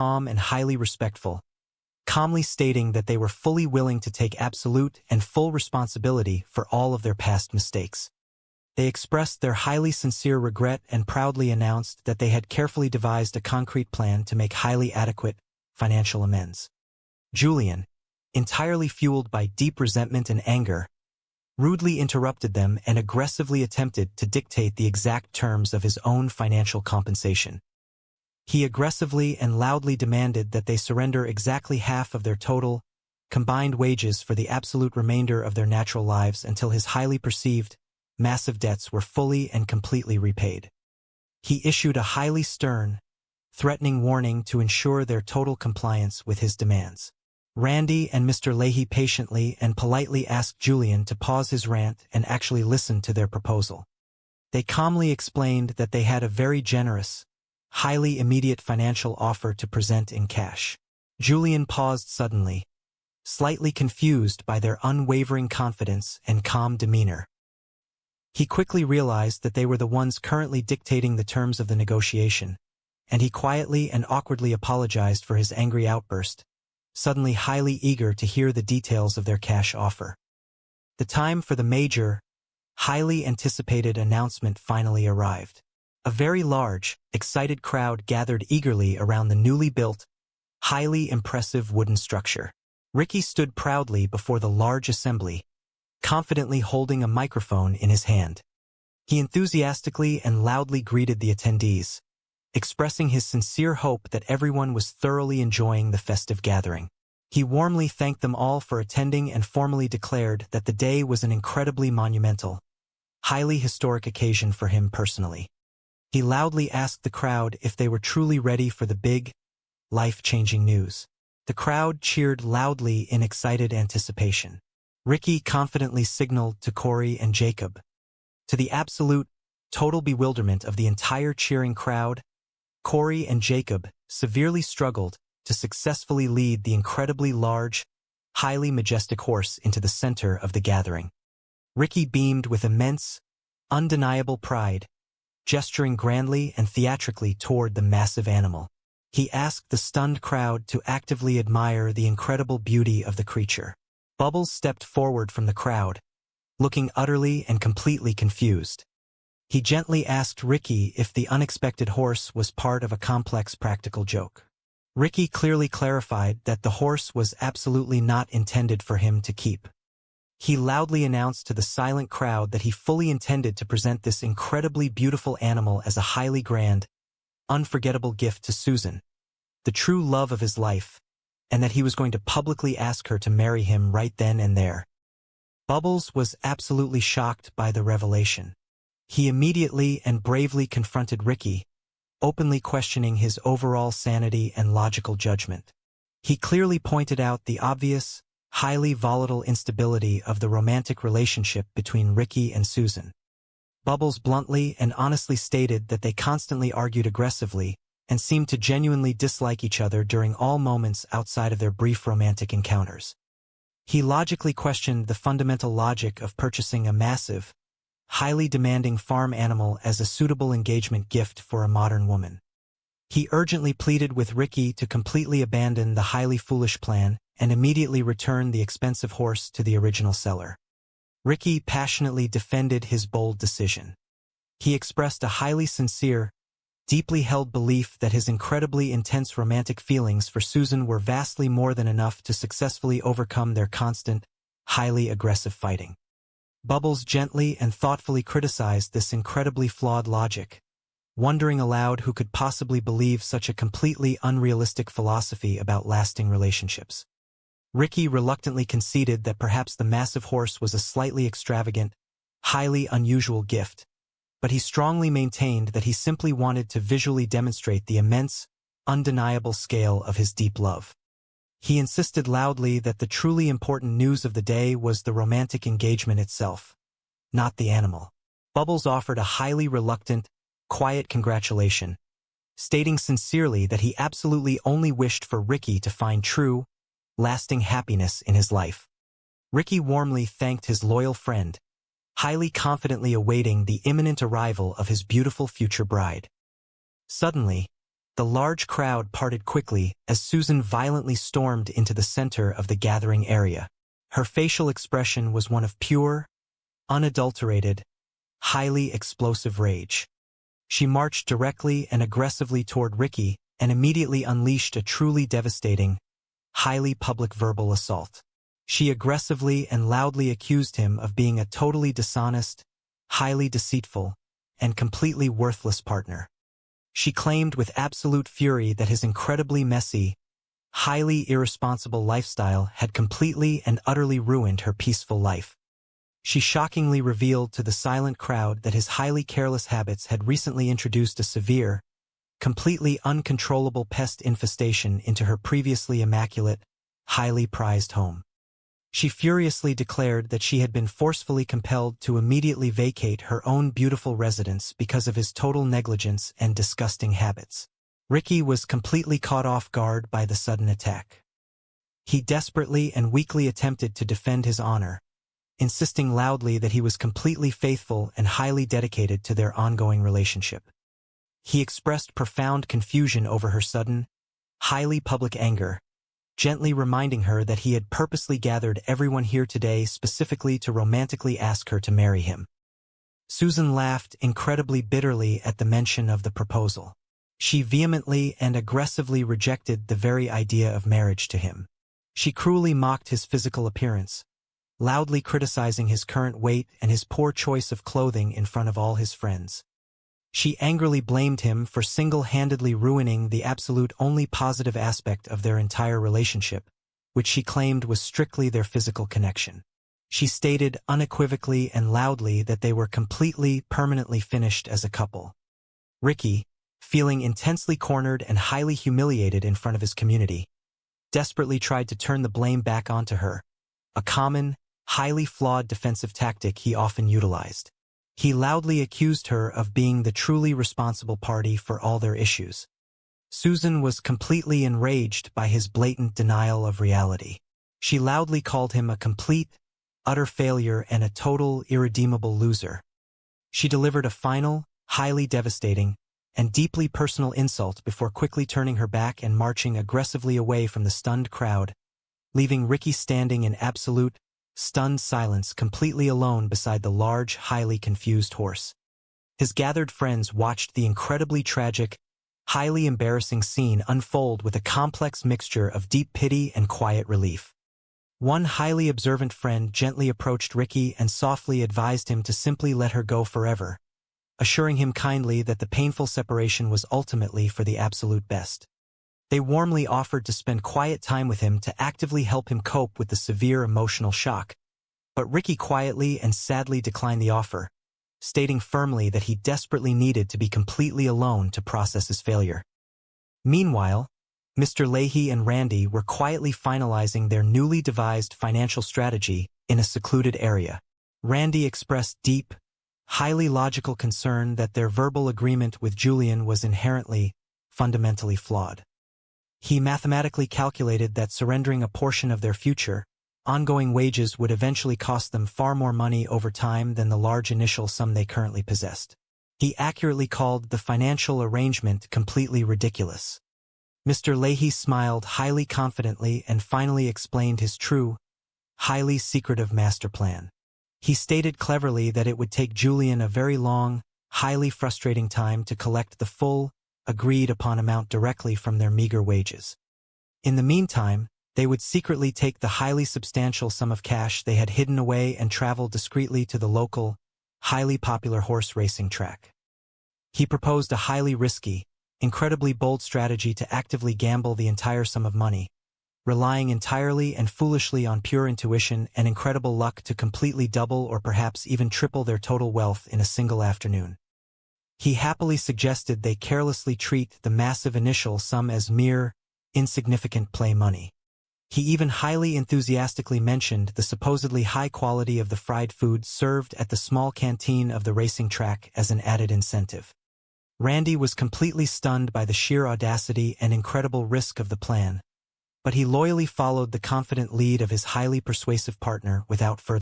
calm and highly respectful, calmly stating that they were fully willing to take absolute and full responsibility for all of their past mistakes. They expressed their highly sincere regret and proudly announced that they had carefully devised a concrete plan to make highly adequate financial amends. Julian, entirely fueled by deep resentment and anger, rudely interrupted them and aggressively attempted to dictate the exact terms of his own financial compensation. He aggressively and loudly demanded that they surrender exactly half of their total, combined wages for the absolute remainder of their natural lives until his highly perceived, massive debts were fully and completely repaid. He issued a highly stern, threatening warning to ensure their total compliance with his demands. Randy and Mr. Leahy patiently and politely asked Julian to pause his rant and actually listen to their proposal. They calmly explained that they had a very generous, highly immediate financial offer to present in cash. Julian paused suddenly, slightly confused by their unwavering confidence and calm demeanor. He quickly realized that they were the ones currently dictating the terms of the negotiation, and he quietly and awkwardly apologized for his angry outburst, suddenly highly eager to hear the details of their cash offer. The time for the major, highly anticipated announcement finally arrived. A very large, excited crowd gathered eagerly around the newly built, highly impressive wooden structure. Ricky stood proudly before the large assembly, confidently holding a microphone in his hand. He enthusiastically and loudly greeted the attendees, expressing his sincere hope that everyone was thoroughly enjoying the festive gathering. He warmly thanked them all for attending and formally declared that the day was an incredibly monumental, highly historic occasion for him personally. He loudly asked the crowd if they were truly ready for the big, life-changing news. The crowd cheered loudly in excited anticipation. Ricky confidently signaled to Corey and Jacob. To the absolute, total bewilderment of the entire cheering crowd, Corey and Jacob severely struggled to successfully lead the incredibly large, highly majestic horse into the center of the gathering. Ricky beamed with immense, undeniable pride, gesturing grandly and theatrically toward the massive animal. He asked the stunned crowd to actively admire the incredible beauty of the creature. Bubbles stepped forward from the crowd, looking utterly and completely confused. He gently asked Ricky if the unexpected horse was part of a complex practical joke. Ricky clearly clarified that the horse was absolutely not intended for him to keep. He loudly announced to the silent crowd that he fully intended to present this incredibly beautiful animal as a highly grand, unforgettable gift to Susan, the true love of his life, and that he was going to publicly ask her to marry him right then and there. Bubbles was absolutely shocked by the revelation. He immediately and bravely confronted Ricky, openly questioning his overall sanity and logical judgment. He clearly pointed out the obvious, highly volatile instability of the romantic relationship between Ricky and Susan. Bubbles bluntly and honestly stated that they constantly argued aggressively and seemed to genuinely dislike each other during all moments outside of their brief romantic encounters. He logically questioned the fundamental logic of purchasing a massive, highly demanding farm animal as a suitable engagement gift for a modern woman. He urgently pleaded with Ricky to completely abandon the highly foolish plan and immediately return the expensive horse to the original seller. Ricky passionately defended his bold decision. He expressed a highly sincere, deeply held belief that his incredibly intense romantic feelings for Susan were vastly more than enough to successfully overcome their constant, highly aggressive fighting. Bubbles gently and thoughtfully criticized this incredibly flawed logic, wondering aloud who could possibly believe such a completely unrealistic philosophy about lasting relationships. Ricky reluctantly conceded that perhaps the massive horse was a slightly extravagant, highly unusual gift, but he strongly maintained that he simply wanted to visually demonstrate the immense, undeniable scale of his deep love. He insisted loudly that the truly important news of the day was the romantic engagement itself, not the animal. Bubbles offered a highly reluctant, quiet congratulation, stating sincerely that he absolutely only wished for Ricky to find true, lasting happiness in his life. Ricky warmly thanked his loyal friend, highly confidently awaiting the imminent arrival of his beautiful future bride. Suddenly, The large crowd parted quickly as Susan violently stormed into the center of the gathering area. Her facial expression was one of pure, unadulterated, highly explosive rage. She marched directly and aggressively toward Ricky and immediately unleashed a truly devastating, highly public verbal assault. She aggressively and loudly accused him of being a totally dishonest, highly deceitful, and completely worthless partner. She claimed with absolute fury that his incredibly messy, highly irresponsible lifestyle had completely and utterly ruined her peaceful life. She shockingly revealed to the silent crowd that his highly careless habits had recently introduced a severe, completely uncontrollable pest infestation into her previously immaculate, highly prized home. She furiously declared that she had been forcefully compelled to immediately vacate her own beautiful residence because of his total negligence and disgusting habits. Ricky was completely caught off guard by the sudden attack. He desperately and weakly attempted to defend his honor, insisting loudly that he was completely faithful and highly dedicated to their ongoing relationship. He expressed profound confusion over her sudden, highly public anger, gently reminding her that he had purposely gathered everyone here today specifically to romantically ask her to marry him. Susan laughed incredibly bitterly at the mention of the proposal. She vehemently and aggressively rejected the very idea of marriage to him. She cruelly mocked his physical appearance, loudly criticizing his current weight and his poor choice of clothing in front of all his friends. She angrily blamed him for single-handedly ruining the absolute only positive aspect of their entire relationship, which she claimed was strictly their physical connection. She stated unequivocally and loudly that they were completely, permanently finished as a couple. Ricky, feeling intensely cornered and highly humiliated in front of his community, desperately tried to turn the blame back onto her, a common, highly flawed defensive tactic he often utilized. He loudly accused her of being the truly responsible party for all their issues. Susan was completely enraged by his blatant denial of reality. She loudly called him a complete, utter failure and a total, irredeemable loser. She delivered a final, highly devastating, and deeply personal insult before quickly turning her back and marching aggressively away from the stunned crowd, leaving Ricky standing in absolute, stunned silence completely alone beside the large, highly confused horse. His gathered friends watched the incredibly tragic, highly embarrassing scene unfold with a complex mixture of deep pity and quiet relief. One highly observant friend gently approached Ricky and softly advised him to simply let her go forever, assuring him kindly that the painful separation was ultimately for the absolute best. They warmly offered to spend quiet time with him to actively help him cope with the severe emotional shock, but Ricky quietly and sadly declined the offer, stating firmly that he desperately needed to be completely alone to process his failure. Meanwhile, Mr. Leahy and Randy were quietly finalizing their newly devised financial strategy in a secluded area. Randy expressed deep, highly logical concern that their verbal agreement with Julian was inherently, fundamentally flawed. He mathematically calculated that surrendering a portion of their future, ongoing wages would eventually cost them far more money over time than the large initial sum they currently possessed. He accurately called the financial arrangement completely ridiculous. Mr. Leahy smiled highly confidently and finally explained his true, highly secretive master plan. He stated cleverly that it would take Julian a very long, highly frustrating time to collect the full, agreed-upon amount directly from their meager wages. In the meantime, they would secretly take the highly substantial sum of cash they had hidden away and travel discreetly to the local, highly popular horse racing track. He proposed a highly risky, incredibly bold strategy to actively gamble the entire sum of money, relying entirely and foolishly on pure intuition and incredible luck to completely double or perhaps even triple their total wealth in a single afternoon. He happily suggested they carelessly treat the massive initial sum as mere, insignificant play money. He even highly enthusiastically mentioned the supposedly high quality of the fried food served at the small canteen of the racing track as an added incentive. Randy was completely stunned by the sheer audacity and incredible risk of the plan, but he loyally followed the confident lead of his highly persuasive partner without further